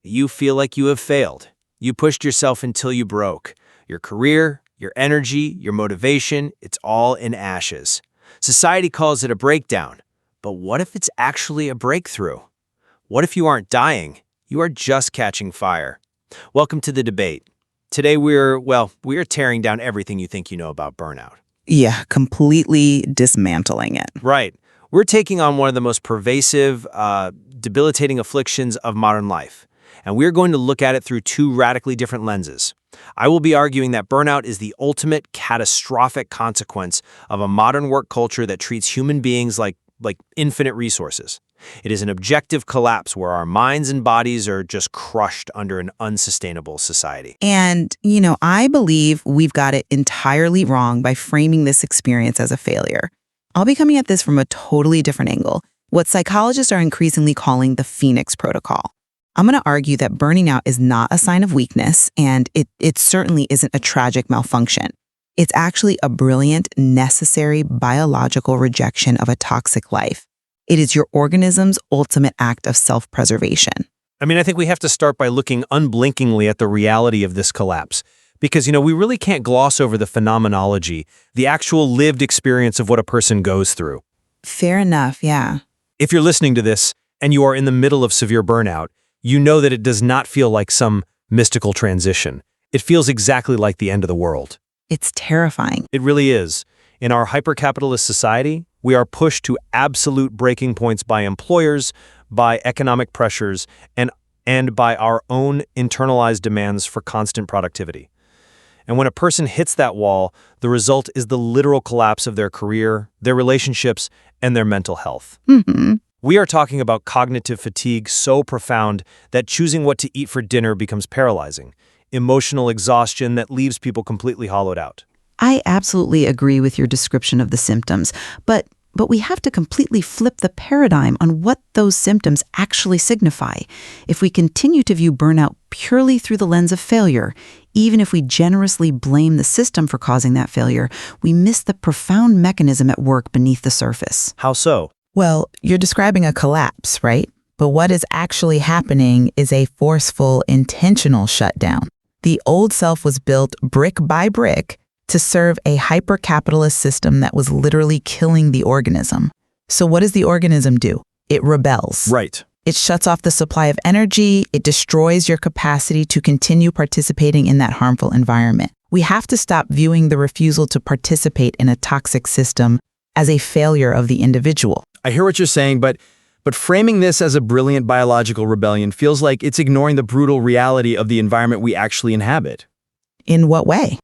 You feel like you have failed. You pushed yourself until you broke. Your career, your energy, your motivation, it's all in ashes. Society calls it a breakdown. But what if it's actually a breakthrough? What if you aren't dying? You are just catching fire. Welcome to the debate. Today we are tearing down everything you think you know about burnout. Yeah, completely dismantling it. Right. We're taking on one of the most pervasive, debilitating afflictions of modern life. And we're going to look at it through two radically different lenses. I will be arguing that burnout is the ultimate catastrophic consequence of a modern work culture that treats human beings like infinite resources. It is an objective collapse where our minds and bodies are just crushed under an unsustainable society. And, I believe we've got it entirely wrong by framing this experience as a failure. I'll be coming at this from a totally different angle, what psychologists are increasingly calling the Phoenix Protocol. I'm going to argue that burning out is not a sign of weakness, and it certainly isn't a tragic malfunction. It's actually a brilliant, necessary biological rejection of a toxic life. It is your organism's ultimate act of self-preservation. I think we have to start by looking unblinkingly at the reality of this collapse. Because, we really can't gloss over the phenomenology, the actual lived experience of what a person goes through. Fair enough, yeah. If you're listening to this and you are in the middle of severe burnout, you know that it does not feel like some mystical transition. It feels exactly like the end of the world. It's terrifying. It really is. In our hyper-capitalist society, we are pushed to absolute breaking points by employers, by economic pressures, and by our own internalized demands for constant productivity. And when a person hits that wall, the result is the literal collapse of their career, their relationships, and their mental health. Mm-hmm. We are talking about cognitive fatigue so profound that choosing what to eat for dinner becomes paralyzing, emotional exhaustion that leaves people completely hollowed out. I absolutely agree with your description of the symptoms, but we have to completely flip the paradigm on what those symptoms actually signify. If we continue to view burnout purely through the lens of failure, even if we generously blame the system for causing that failure, we miss the profound mechanism at work beneath the surface. How so? Well, you're describing a collapse, right? But what is actually happening is a forceful, intentional shutdown. The old self was built brick by brick to serve a hyper-capitalist system that was literally killing the organism. So what does the organism do? It rebels. Right. It shuts off the supply of energy. It destroys your capacity to continue participating in that harmful environment. We have to stop viewing the refusal to participate in a toxic system as a failure of the individual. I hear what you're saying, but framing this as a brilliant biological rebellion feels like it's ignoring the brutal reality of the environment we actually inhabit. In what way?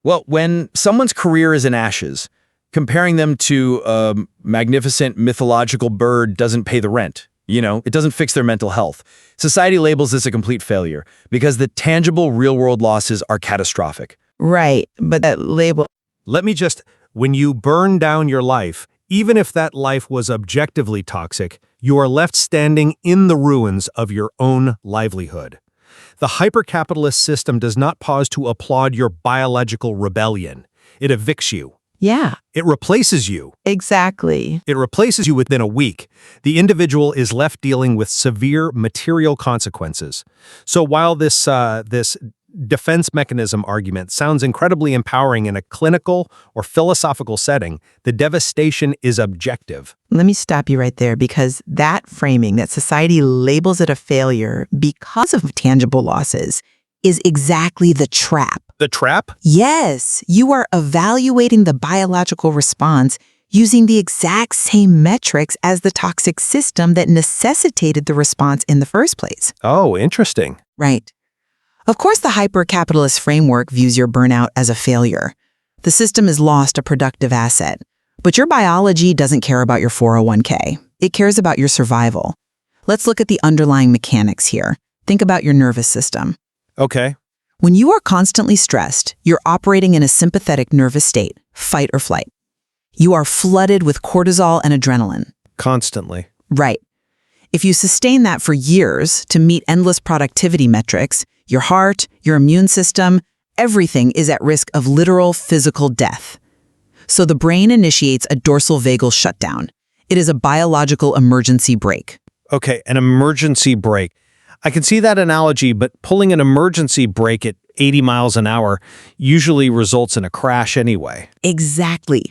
Well, when someone's career is in ashes, comparing them to a magnificent mythological bird doesn't pay the rent. It doesn't fix their mental health. Society labels this a complete failure because the tangible real-world losses are catastrophic. Right, but that label... When you burn down your life, even if that life was objectively toxic, you are left standing in the ruins of your own livelihood. The hyper-capitalist system does not pause to applaud your biological rebellion. It evicts you. Yeah. It replaces you. Exactly. It replaces you within a week. The individual is left dealing with severe material consequences. So while this defense mechanism argument sounds incredibly empowering in a clinical or philosophical setting, the devastation is objective. Let me stop you right there, because that framing that society labels it a failure because of tangible losses is exactly the trap. The trap? Yes, you are evaluating the biological response using the exact same metrics as the toxic system that necessitated the response in the first place. Oh, interesting. Right. Of course, the hyper-capitalist framework views your burnout as a failure. The system has lost a productive asset. But your biology doesn't care about your 401k. It cares about your survival. Let's look at the underlying mechanics here. Think about your nervous system. Okay. When you are constantly stressed, you're operating in a sympathetic nervous state, fight or flight. You are flooded with cortisol and adrenaline. Constantly. Right. If you sustain that for years to meet endless productivity metrics, your heart, your immune system, everything is at risk of literal physical death. So the brain initiates a dorsal vagal shutdown. It is a biological emergency brake. Okay, an emergency brake. I can see that analogy, but pulling an emergency brake at 80 miles an hour usually results in a crash anyway. Exactly.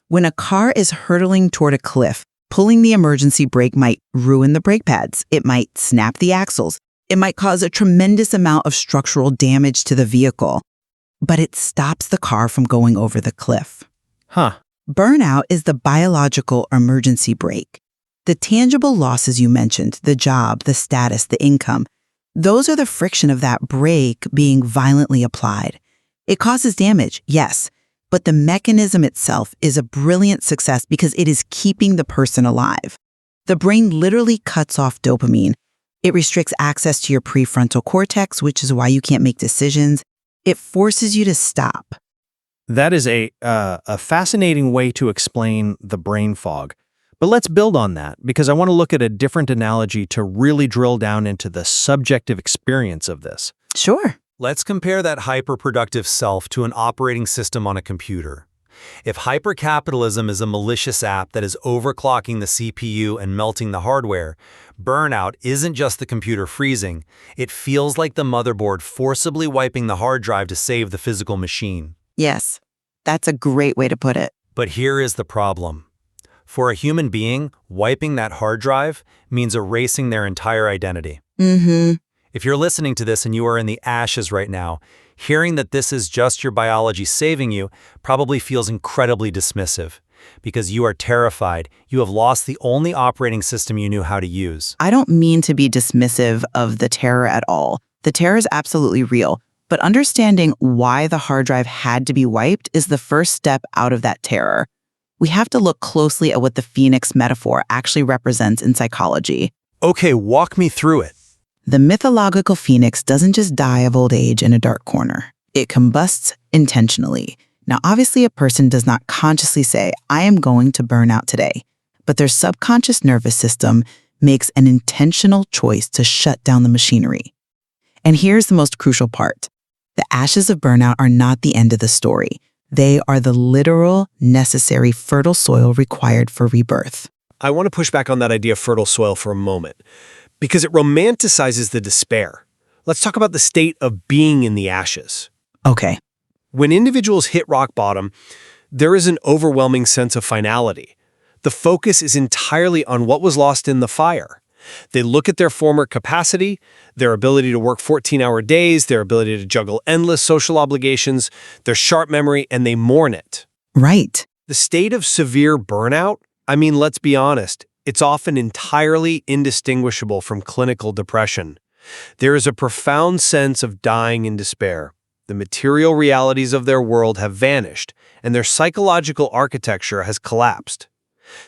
When a car is hurtling toward a cliff, pulling the emergency brake might ruin the brake pads. It might snap the axles. It might cause a tremendous amount of structural damage to the vehicle. But it stops the car from going over the cliff. Huh. Burnout is the biological emergency brake. The tangible losses you mentioned, the job, the status, the income, those are the friction of that brake being violently applied. It causes damage, yes, but the mechanism itself is a brilliant success because it is keeping the person alive. The brain literally cuts off dopamine. It restricts access to your prefrontal cortex, which is why you can't make decisions. It forces you to stop. That is a fascinating way to explain the brain fog. But let's build on that, because I want to look at a different analogy to really drill down into the subjective experience of this. Sure. Let's compare that hyper-productive self to an operating system on a computer. If hyper-capitalism is a malicious app that is overclocking the CPU and melting the hardware, burnout isn't just the computer freezing. It feels like the motherboard forcibly wiping the hard drive to save the physical machine. Yes, that's a great way to put it. But here is the problem. For a human being, wiping that hard drive means erasing their entire identity. If you're listening to this and you are in the ashes right now, hearing that this is just your biology saving you probably feels incredibly dismissive because you are terrified. You have lost the only operating system you knew how to use. I don't mean to be dismissive of the terror at all. The terror is absolutely real, but understanding why the hard drive had to be wiped is the first step out of that terror. We have to look closely at what the phoenix metaphor actually represents in psychology. Okay, walk me through it. The mythological phoenix doesn't just die of old age in a dark corner. It combusts intentionally. Now, obviously, a person does not consciously say, I am going to burn out today, but their subconscious nervous system makes an intentional choice to shut down the machinery. And here's the most crucial part. The ashes of burnout are not the end of the story. They are the literal, necessary fertile soil required for rebirth. I want to push back on that idea of fertile soil for a moment, because it romanticizes the despair. Let's talk about the state of being in the ashes. Okay. When individuals hit rock bottom, there is an overwhelming sense of finality. The focus is entirely on what was lost in the fire. They look at their former capacity, their ability to work 14-hour days, their ability to juggle endless social obligations, their sharp memory, and they mourn it. Right. The state of severe burnout, I mean, let's be honest, it's often entirely indistinguishable from clinical depression. There is a profound sense of dying in despair. The material realities of their world have vanished, and their psychological architecture has collapsed.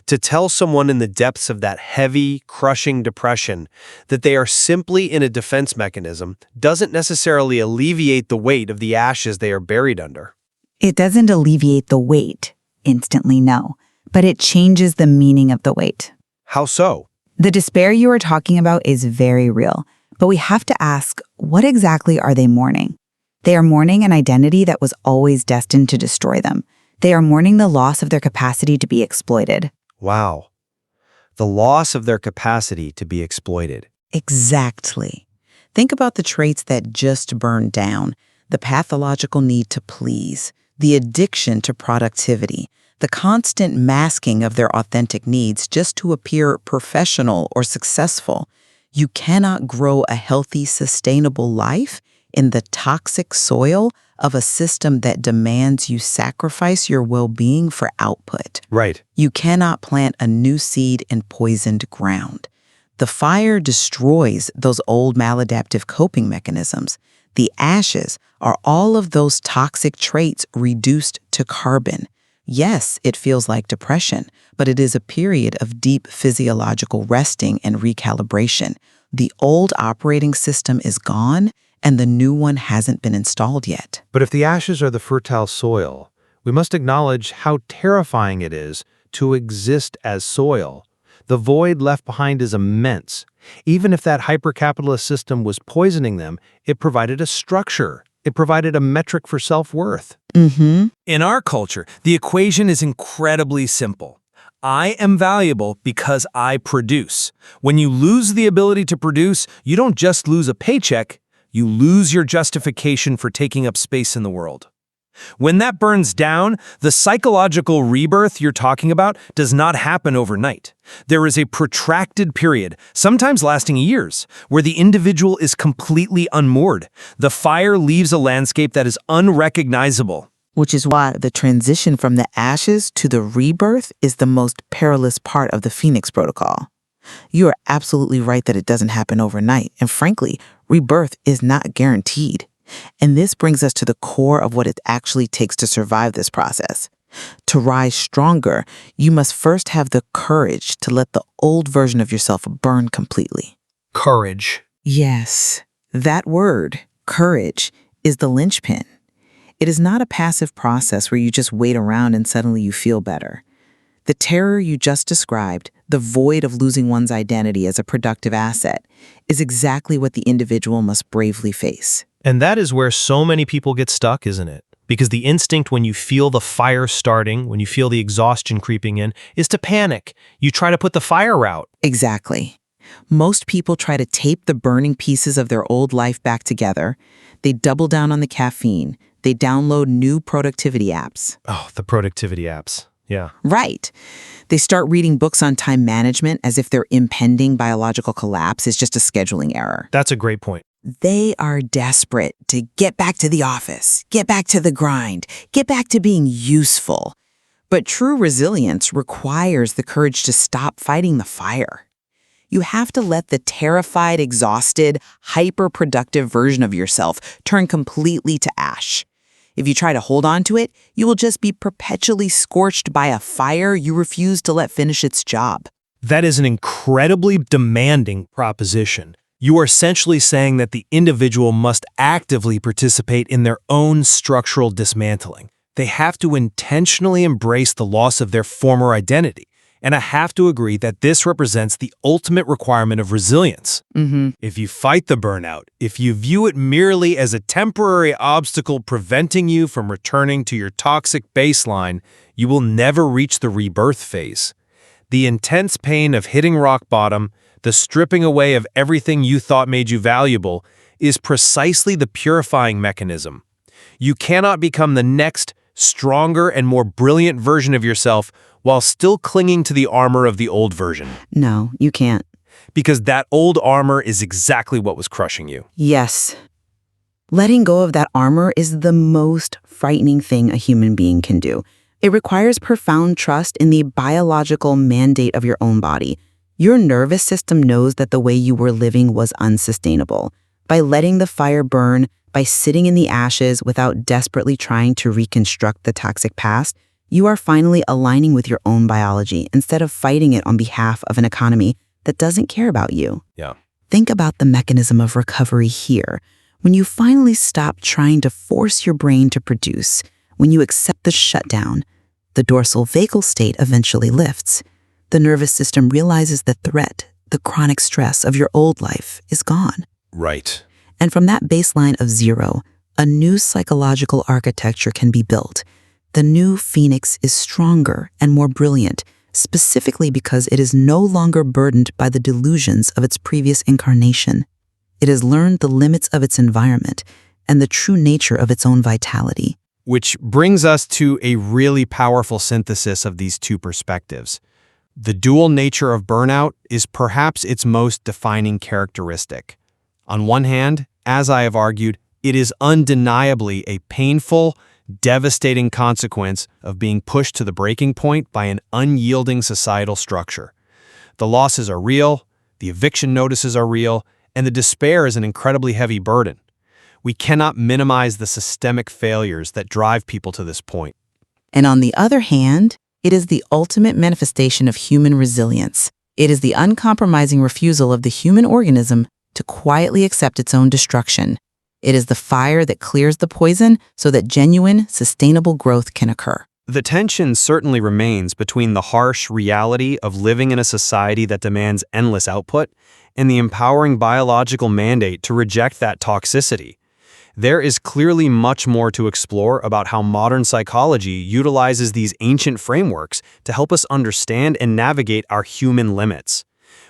To tell someone in the depths of that heavy, crushing depression that they are simply in a defense mechanism doesn't necessarily alleviate the weight of the ashes they are buried under. It doesn't alleviate the weight, instantly no, but it changes the meaning of the weight. How so? The despair you are talking about is very real, but we have to ask, what exactly are they mourning? They are mourning an identity that was always destined to destroy them. They are mourning the loss of their capacity to be exploited. Wow. The loss of their capacity to be exploited. Exactly. Think about the traits that just burned down, the pathological need to please, the addiction to productivity, the constant masking of their authentic needs just to appear professional or successful. You cannot grow a healthy, sustainable life in the toxic soil of a system that demands you sacrifice your well-being for output. Right. You cannot plant a new seed in poisoned ground. The fire destroys those old maladaptive coping mechanisms. The ashes are all of those toxic traits reduced to carbon. Yes, it feels like depression, but it is a period of deep physiological resting and recalibration. The old operating system is gone, and the new one hasn't been installed yet. But if the ashes are the fertile soil, we must acknowledge how terrifying it is to exist as soil. The void left behind is immense. Even if that hyper-capitalist system was poisoning them, it provided a structure. It provided a metric for self-worth. In our culture, the equation is incredibly simple. I am valuable because I produce. When you lose the ability to produce, you don't just lose a paycheck, you lose your justification for taking up space in the world. When that burns down, the psychological rebirth you're talking about does not happen overnight. There is a protracted period, sometimes lasting years, where the individual is completely unmoored. The fire leaves a landscape that is unrecognizable. Which is why the transition from the ashes to the rebirth is the most perilous part of the Phoenix Protocol. You are absolutely right that it doesn't happen overnight, and frankly, rebirth is not guaranteed. And this brings us to the core of what it actually takes to survive this process. To rise stronger, you must first have the courage to let the old version of yourself burn completely. Courage. Yes, that word, courage, is the linchpin. It is not a passive process where you just wait around and suddenly you feel better. The terror you just described, the void of losing one's identity as a productive asset, is exactly what the individual must bravely face. And that is where so many people get stuck, isn't it? Because the instinct when you feel the fire starting, when you feel the exhaustion creeping in, is to panic. You try to put the fire out. Exactly. Most people try to tape the burning pieces of their old life back together. They double down on the caffeine. They download new productivity apps. Oh, the productivity apps. Yeah. Right. They start reading books on time management as if their impending biological collapse is just a scheduling error. That's a great point. They are desperate to get back to the office, get back to the grind, get back to being useful. But true resilience requires the courage to stop fighting the fire. You have to let the terrified, exhausted, hyper-productive version of yourself turn completely to ash. If you try to hold on to it, you will just be perpetually scorched by a fire you refuse to let finish its job. That is an incredibly demanding proposition. You are essentially saying that the individual must actively participate in their own structural dismantling. They have to intentionally embrace the loss of their former identity. And I have to agree that this represents the ultimate requirement of resilience. If you fight the burnout, if you view it merely as a temporary obstacle preventing you from returning to your toxic baseline, you will never reach the rebirth phase. The intense pain of hitting rock bottom, the stripping away of everything you thought made you valuable, is precisely the purifying mechanism. You cannot become the next, stronger and more brilliant version of yourself while still clinging to the armor of the old version. No, you can't. Because that old armor is exactly what was crushing you. Yes. Letting go of that armor is the most frightening thing a human being can do. It requires profound trust in the biological mandate of your own body. Your nervous system knows that the way you were living was unsustainable. By letting the fire burn, by sitting in the ashes without desperately trying to reconstruct the toxic past, you are finally aligning with your own biology instead of fighting it on behalf of an economy that doesn't care about you. Yeah. Think about the mechanism of recovery here. When you finally stop trying to force your brain to produce, when you accept the shutdown, the dorsal vagal state eventually lifts. The nervous system realizes the threat, the chronic stress of your old life is gone. Right. And from that baseline of zero, a new psychological architecture can be built. The new Phoenix is stronger and more brilliant, specifically because it is no longer burdened by the delusions of its previous incarnation. It has learned the limits of its environment and the true nature of its own vitality. Which brings us to a really powerful synthesis of these two perspectives. The dual nature of burnout is perhaps its most defining characteristic. On one hand, as I have argued, it is undeniably a painful, devastating consequence of being pushed to the breaking point by an unyielding societal structure. The losses are real, the eviction notices are real, and the despair is an incredibly heavy burden. We cannot minimize the systemic failures that drive people to this point. And on the other hand, it is the ultimate manifestation of human resilience. It is the uncompromising refusal of the human organism to quietly accept its own destruction. It is the fire that clears the poison so that genuine, sustainable growth can occur. The tension certainly remains between the harsh reality of living in a society that demands endless output and the empowering biological mandate to reject that toxicity. There is clearly much more to explore about how modern psychology utilizes these ancient frameworks to help us understand and navigate our human limits.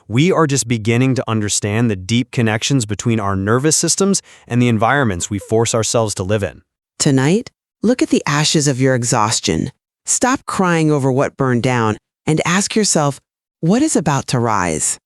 We are just beginning to understand the deep connections between our nervous systems and the environments we force ourselves to live in. Tonight, look at the ashes of your exhaustion. Stop crying over what burned down and ask yourself, what is about to rise?